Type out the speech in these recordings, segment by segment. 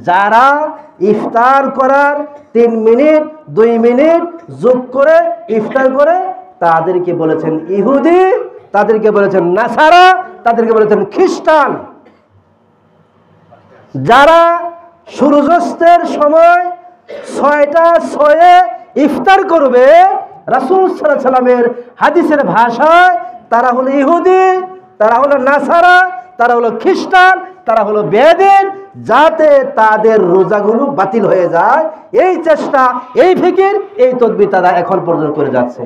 যারা ইফতার করার 3 minute 2 minute যোগ করে ইফতার করে তাদেরকে বলেছেন ইহুদি, তাদেরকে বলেছেন নাসারা, তাদেরকে বলেছেন খ্রিস্টান। যারা সূর্যাস্তের সময় 6টা 6-এ ইফতার করবে রাসূল সাল্লাল্লাহু আলাইহি সাল্লামের হাদিসের ভাষায় তারা হলো ইহুদি, তারা হলো নাসারা, তারা হলো খ্রিস্টান, তারা হলো বেদিন, যাতে তাদের রোজাগুলো বাতিল হয়ে যায় এই চেষ্টা, এই ফিকির, এই তদবির তারা এখন পর্যন্ত করে যাচ্ছে।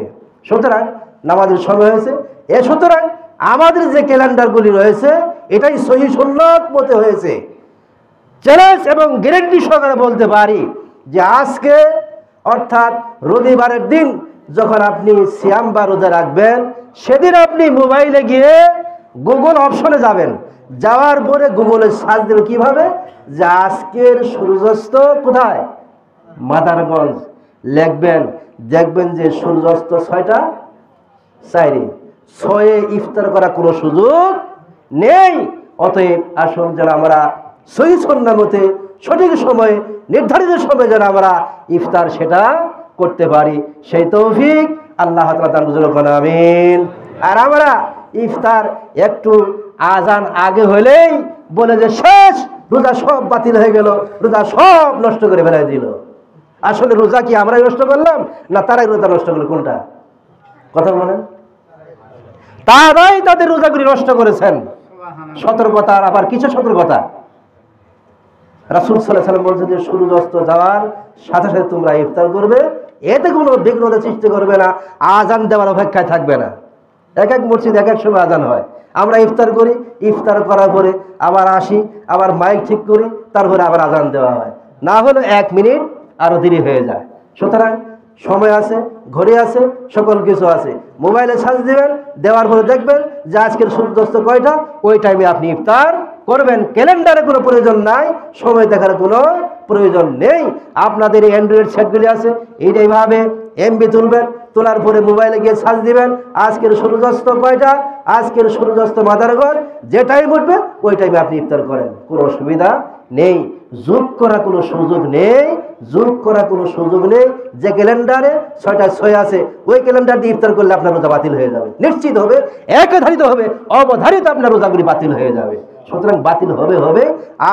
সুতরাং নামাজের সময় হয়েছে, সুতরাং আমাদের যে ক্যালেন্ডারগুলি রয়েছে এটাই সহিহ সুন্নাত মতে হয়েছে। চ্যালেঞ্জ এবং গ্যারান্টি সহকারে বলতে পারি যে আজকে অর্থাৎ রবিবারের দিন যখন আপনি সিয়াম বা রোজা রাখবেন, সেদিন আপনি মোবাইলে গিয়ে গুগল অপশনে যাবেন, যাওয়ার পরে গুগলে সার্চ দেবেন কিভাবে যে আজকের সূর্যাস্ত কোথায়, মাদারগঞ্জ লিখবেন, দেখবেন যে সূর্যাস্ত 6টা 4-এ, 6-এ ইফতার করার কোনো সুযোগ নেই। অতএব আসুন যেন আমরা সহিহ সুন্নাহ মতে সঠিক সময়ে নির্ধারিত সময়ে যেন আমরা ইফতার সেটা করতে পারি, সেই তৌফিক আল্লাহ তাআলা দান করুন, আমিন। আর আমরা ইফতার একটু আজান আগে হলেই বলে যে শেষ, রোজা সব বাতিল হয়ে গেল, রোজা সব নষ্ট করে ফেলাই দিল। আসলে রোজা কি আমরাই নষ্ট করলাম না তারাই রোজা নষ্ট করলো? কোনটা? কথা বলেন। তারাই তাদের রোজাগুলি নষ্ট করেছেন। সতর্কতা, আবার কিছু সতর্কতা। রাসূল সাল্লাল্লাহু আলাইহি ওয়াসাল্লাম বলছেন যে সূর্যাস্ত যাওয়ার সাথে সাথে তোমরা ইফতার করবে, এতে কোনো বিঘ্নতা সৃষ্টি করবে না, আজান দেওয়ার অপেক্ষায় থাকবে না। এক এক মসজিদ এক এক সময় আজান হয়, আমরা ইফতার করি, ইফতার করার পরে আবার আসি, আবার মাইক ঠিক করি, তারপরে আবার আজান দেওয়া হয়, না হলে 1 মিনিট আরো দেরি হয়ে যায়। সুতরাং সময় আছে, ঘড়ি আছে, সকল কিছু আছে, মোবাইলে সার্চ দিবেন, দেওয়ার পরে দেখবেন যে আজকের সূর্যাস্ত কয়টা, ওই টাইমে আপনি ইফতার করবেন। ক্যালেন্ডারে কোনো প্রয়োজন নাই, সময় দেখার কোনো প্রয়োজন নেই। আপনাদের এই অ্যান্ড্রয়েড সেটগুলি আছে, এইভাবে এমবি তুলবেন, তোলার পরে মোবাইলে গিয়ে সার্চ দিবেন আজকের সূর্যাস্ত কয়টা, আজকের সূর্যাস্ত মাদারগঞ্জ, যে টাইম উঠবে ওই টাইমে আপনি ইফতার করেন, কোনো অসুবিধা নেই। যোগ করা কোনো সুযোগ নেই, যোগ করা কোনো সুযোগ নেই। যে ক্যালেন্ডারে 6টা 6 আছে ওই ক্যালেন্ডার দিয়ে ইফতার করলে আপনার রোজা বাতিল হয়ে যাবে, নিশ্চিত হবে, একধারিত হবে, অবধারিত আপনার রোজাগুলি বাতিল হয়ে যাবে। সুতরাং বাতিল হবে হবে।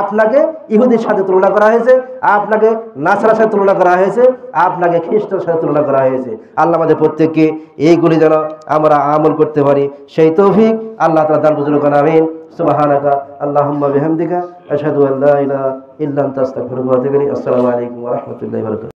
আপনাকে ইহুদির সাথে তুলনা করা হয়েছে, আপনাকে নাসারার সাথে তুলনা করা হয়েছে, আপনাকে খ্রিস্টানের সাথে তুলনা করা হয়েছে। আল্লাহ আমাদের প্রত্যেককে এইগুলি যেন আমরা আমল করতে পারি, সেই তৌফিক আল্লাহ তাআলা দান করুন, আমিন। সুবহানাকা আল্লাহুম্মা বিহামদিকা আশহাদু আল্লা ইলাহা ইল্লা আনতা আস্তাগফিরুকা ওয়া আতুবু ইলাইক। আসসালামু আলাইকুম ওয়া রাহমাতুল্লাহি ওয়া বারাকাতুহু।